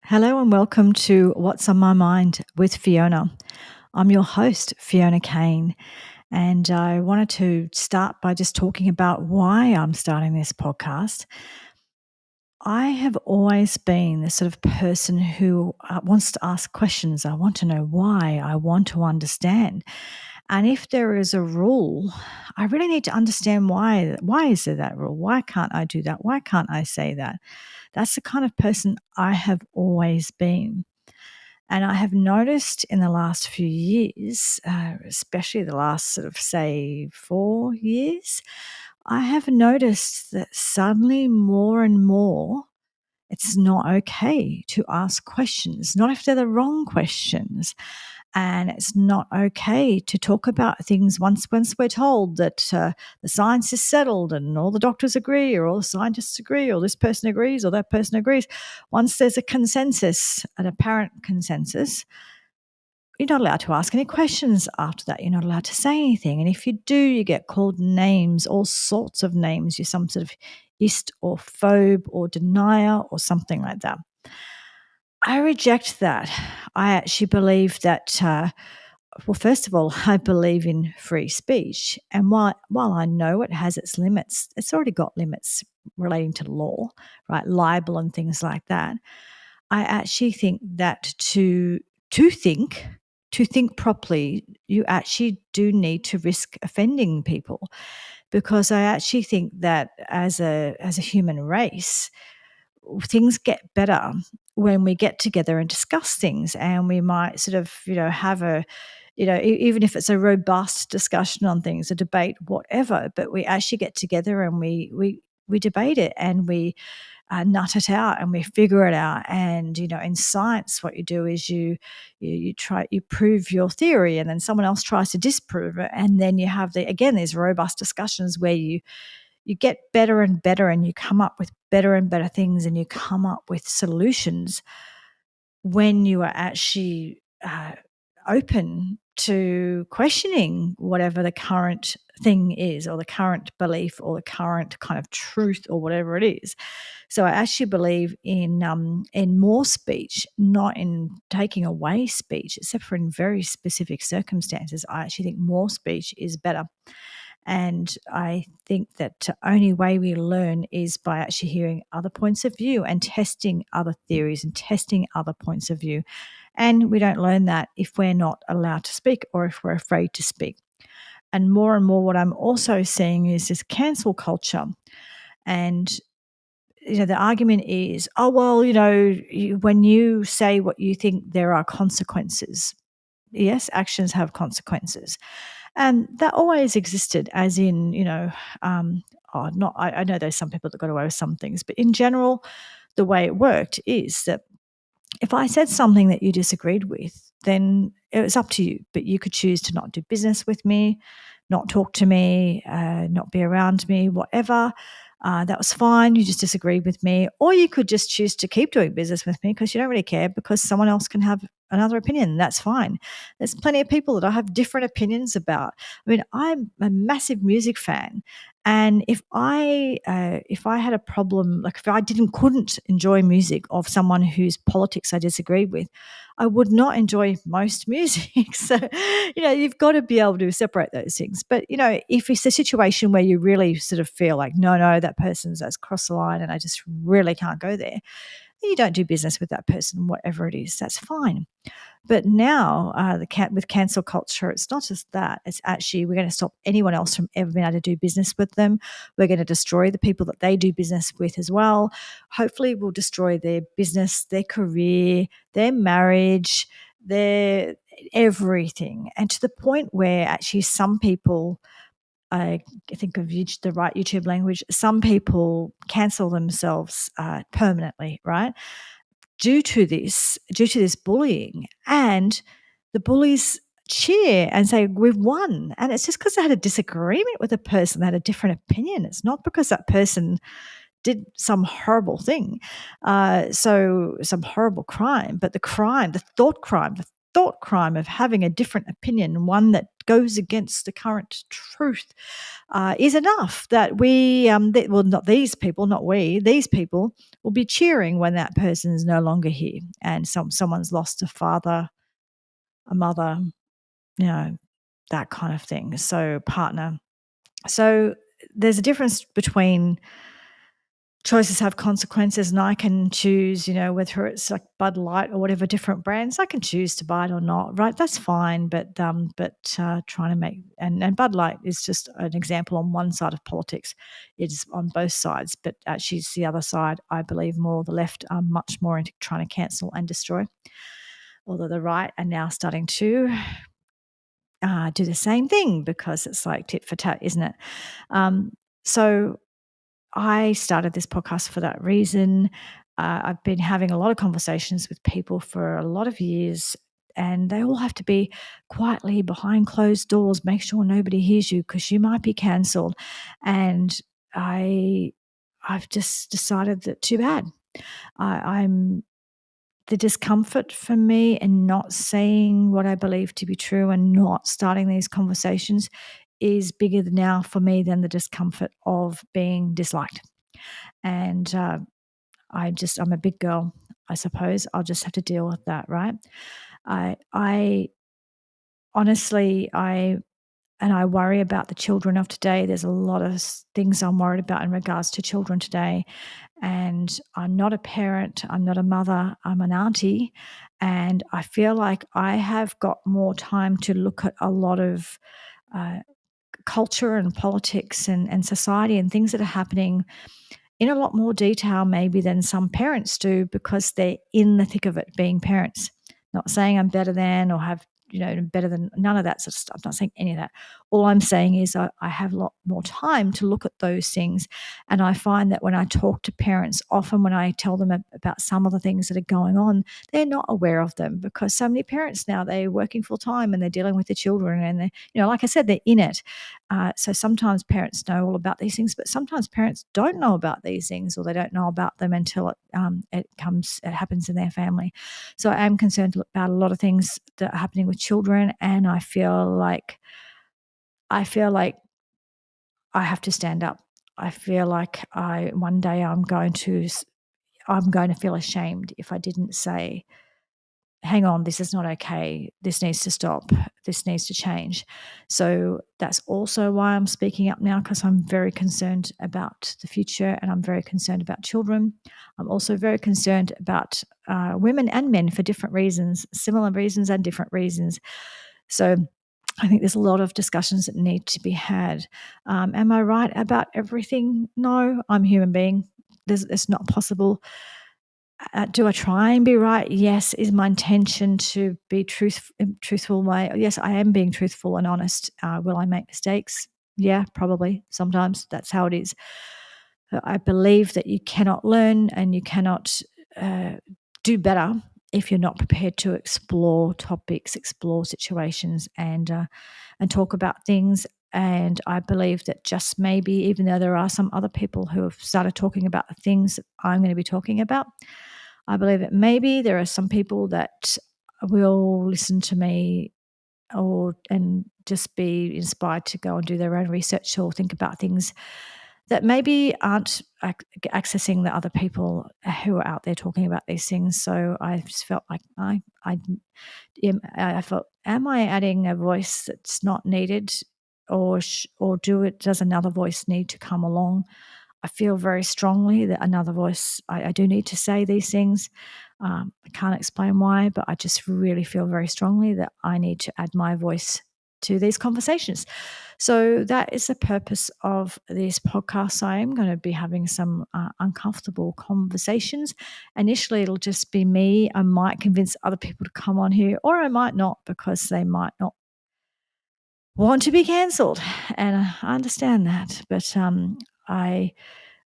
Hello and welcome to What's on My Mind with Fiona. I'm your host, Fiona Kane, and I wanted to start by just talking about why I'm starting this podcast. I have always been the sort of person who wants to ask questions. I want to know why. I want to understand. And if there is a rule, I really need to understand why. Why is there that rule? Why can't I do that? Why can't I say that? That's the kind of person I have always been. And I have noticed in the last few years, especially the last sort of, say, 4 years, I have noticed that suddenly more and more it's not okay to ask questions, not if they're the wrong questions. And it's not okay to talk about things once we're told that the science is settled and all the doctors agree or all the scientists agree or this person agrees or that person agrees. Once there's a consensus, an apparent consensus, you're not allowed to ask any questions after that. You're not allowed to say anything. And if you do, you get called names, all sorts of names. You're some sort of ist or phobe or denier or something like that. I reject that. I actually believe that, well, first of all, I believe in free speech. And while I know it has its limits, it's already got limits relating to law, right? Libel and things like that. I actually think that to think to think properly, you actually do need to risk offending people, because I actually think that as a human race, things get better when we get together and discuss things, and we might sort of have a even if it's a robust discussion on things, a debate, whatever, but we actually get together and we debate it and we nut it out and we figure it out. And in science, what you do is you prove your theory, and then someone else tries to disprove it, and then you have these robust discussions where you get better and better, and you come up with better and better things, and you come up with solutions when you are actually open to questioning whatever the current thing is, or the current belief, or the current kind of truth, or whatever it is. So I actually believe in more speech, not in taking away speech, except for in very specific circumstances. I actually think more speech is better. And I think that the only way we learn is by actually hearing other points of view and testing other theories and testing other points of view. And we don't learn that if we're not allowed to speak, or if we're afraid to speak. And more, what I'm also seeing is this cancel culture. And the argument is, oh, well, when you say what you think, there are consequences. Yes, actions have consequences. And that always existed, as in, not, I know there's some people that got away with some things, but in general, the way it worked is that if I said something that you disagreed with, then it was up to you. But you could choose to not do business with me, not talk to me, not be around me, whatever. That was fine. You just disagreed with me. Or you could just choose to keep doing business with me because you don't really care, because someone else can have another opinion. That's fine. There's plenty of people that I have different opinions about. I mean, I'm a massive music fan. And if I had a problem, like if I couldn't enjoy music of someone whose politics I disagreed with, I would not enjoy most music. So, you've got to be able to separate those things. But, if it's a situation where you really sort of feel like, no, that that's crossed the line and I just really can't go there, then you don't do business with that person, whatever it is. That's fine. But now, with cancel culture, it's not just that. It's actually, we're going to stop anyone else from ever being able to do business with them. We're going to destroy the people that they do business with as well. Hopefully, we'll destroy their business, their career, their marriage, their everything. And to the point where actually some people, I think of the right YouTube language, some people cancel themselves permanently, right? Due to this bullying, and the bullies cheer and say we've won, and it's just because they had a disagreement with a person, they had a different opinion. It's not because that person did some horrible thing, so some horrible crime, but the thought crime, thought crime of having a different opinion, one that goes against the current truth, is enough that not these people, not we, these people will be cheering when that person is no longer here and someone's lost a father, a mother, you know, that kind of thing. So partner. So there's a difference between choices have consequences, and I can choose, whether it's like Bud Light or whatever different brands, I can choose to buy it or not, right? That's fine. But trying to make, and Bud Light is just an example on one side of politics. It's on both sides, but actually it's the other side. I believe more the left are much more into trying to cancel and destroy, although the right are now starting to do the same thing because it's like tit for tat, isn't it? So I started this podcast for that reason. I've been having a lot of conversations with people for a lot of years, and they all have to be quietly behind closed doors. Make sure nobody hears you because you might be cancelled. And I've just decided that too bad. I'm the discomfort for me and not saying what I believe to be true and not starting these conversations is bigger now for me than the discomfort of being disliked. And I'm a big girl, I suppose. I'll just have to deal with that, right? I honestly, I worry about the children of today. There's a lot of things I'm worried about in regards to children today. And I'm not a parent, I'm not a mother, I'm an auntie. And I feel like I have got more time to look at a lot of uh, culture and politics and society and things that are happening in a lot more detail maybe than some parents do because they're in the thick of it being parents. Not saying I'm better than or have, better than none of that sort of stuff. I'm not saying any of that. All I'm saying is I have a lot more time to look at those things. And I find that when I talk to parents, often when I tell them about some of the things that are going on, they're not aware of them because so many parents now, they're working full time and they're dealing with the children and they, like I said, they're in it. So sometimes parents know all about these things, but sometimes parents don't know about these things, or they don't know about them until it happens in their family. So I am concerned about a lot of things that are happening with children, and I feel like I have to stand up. I feel like one day I'm going to feel ashamed if I didn't say, hang on, this is not okay. This needs to stop. This needs to change. So that's also why I'm speaking up now, because I'm very concerned about the future and I'm very concerned about children. I'm also very concerned about women and men for different reasons, similar reasons and different reasons. So I think there's a lot of discussions that need to be had. Am I right about everything? No, I'm a human being. It's not possible. Do I try and be right? Yes. Is my intention to be truthful? Yes, I am being truthful and honest. Will I make mistakes? Yeah, probably. Sometimes that's how it is. I believe that you cannot learn and you cannot do better if you're not prepared to explore topics, explore situations, and talk about things. And I believe that just maybe, even though there are some other people who have started talking about the things that I'm going to be talking about, I believe that maybe there are some people that will listen to me and just be inspired to go and do their own research or think about things that maybe aren't accessing the other people who are out there talking about these things. So I just felt like I felt, am I adding a voice that's not needed, or does another voice need to come along? I feel very strongly that another voice, I do need to say these things. I can't explain why, but I just really feel very strongly that I need to add my voice to these conversations. So that is the purpose of this podcast. I am going to be having some uncomfortable conversations. Initially, it'll just be me. I might convince other people to come on here, or I might not, because they might not want to be cancelled. And I understand that. But I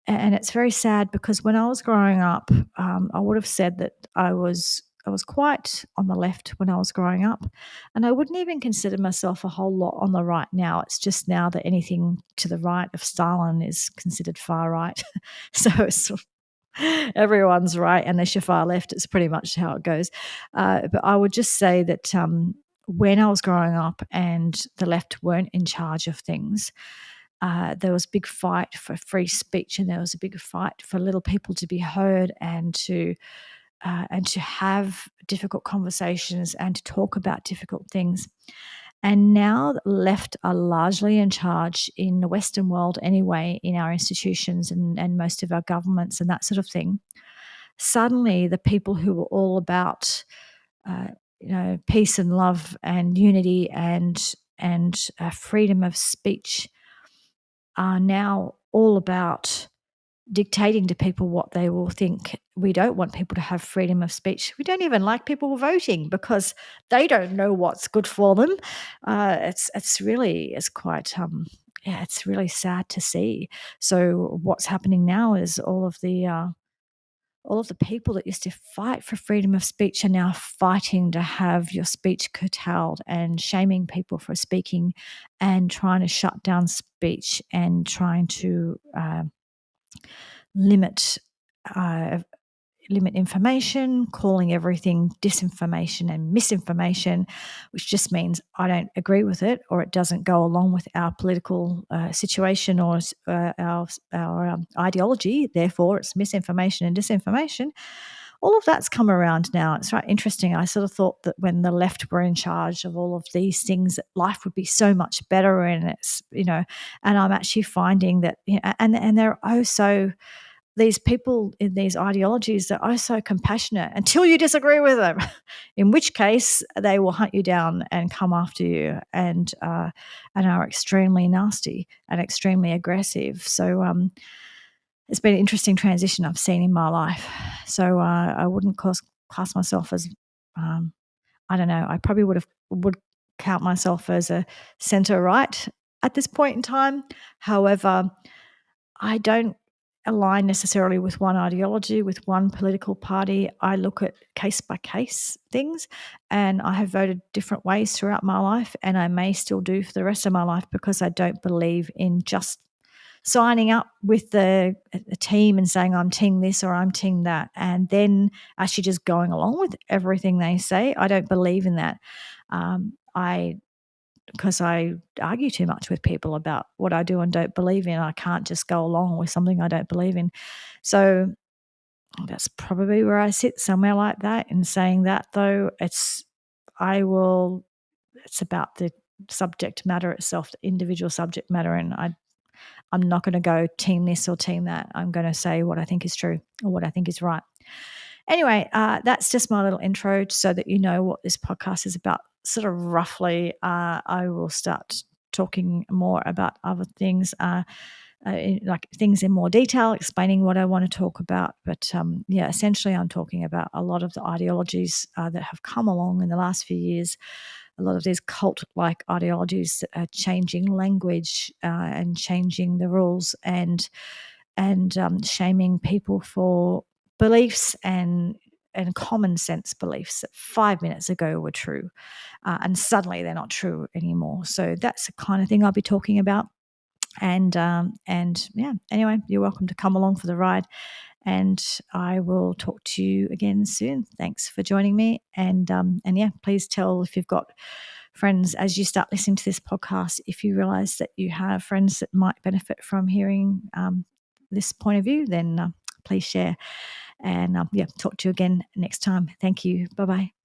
and it's very sad because when I was growing up, I would have said that I was quite on the left when I was growing up, and I wouldn't even consider myself a whole lot on the right now. It's just now that anything to the right of Stalin is considered far right. So Everyone's right unless you're far left. It's pretty much how it goes. But I would just say that when I was growing up and the left weren't in charge of things, there was a big fight for free speech, and there was a big fight for little people to be heard and to have difficult conversations and to talk about difficult things. And now the left are largely in charge in the Western world anyway, in our institutions and most of our governments and that sort of thing. Suddenly, the people who were all about, uh, peace and love and unity and freedom of speech are now all about dictating to people what they will think. We don't want people to have freedom of speech. We don't even like people voting because they don't know what's good for them. It's quite yeah, it's really sad to see. So what's happening now is all of the people that used to fight for freedom of speech are now fighting to have your speech curtailed and shaming people for speaking and trying to shut down speech and trying to limit uh, limit information, calling everything disinformation and misinformation, which just means I don't agree with it or it doesn't go along with our political situation or our ideology. Therefore, it's misinformation and disinformation. All of that's come around now. It's right interesting. I sort of thought that when the left were in charge of all of these things, that life would be so much better. And and I'm actually finding that, and they're so these people in these ideologies that are so compassionate until you disagree with them, in which case they will hunt you down and come after you and are extremely nasty and extremely aggressive. So it's been an interesting transition I've seen in my life. So I wouldn't class myself as I don't know. I probably would count myself as a centre right at this point in time. However, I don't align necessarily with one ideology, with one political party. I look at case by case things, and I have voted different ways throughout my life, and I may still do for the rest of my life because I don't believe in just signing up with a team and saying I'm team this or I'm team that, and then actually just going along with everything they say. I don't believe in that. I because I argue too much with people about what I do and don't believe in. I can't just go along with something I don't believe in. So that's probably where I sit, somewhere like that. In saying that, though, I will. It's about the subject matter itself, the individual subject matter, and I'm not going to go team this or team that. I'm going to say what I think is true or what I think is right. Anyway, that's just my little intro so that you know what this podcast is about. Sort of roughly, I will start talking more about other things, like things in more detail, explaining what I want to talk about. But yeah, essentially, I'm talking about a lot of the ideologies that have come along in the last few years. A lot of these cult-like ideologies that are changing language and changing the rules and shaming people for beliefs and common sense beliefs that 5 minutes ago were true, and suddenly they're not true anymore. So that's the kind of thing I'll be talking about. And yeah, anyway, you're welcome to come along for the ride, and I will talk to you again soon. Thanks for joining me, and yeah, please tell if you've got friends as you start listening to this podcast, if you realize that you have friends that might benefit from hearing this point of view, then please share. And yeah, talk to you again next time. Thank you. Bye bye.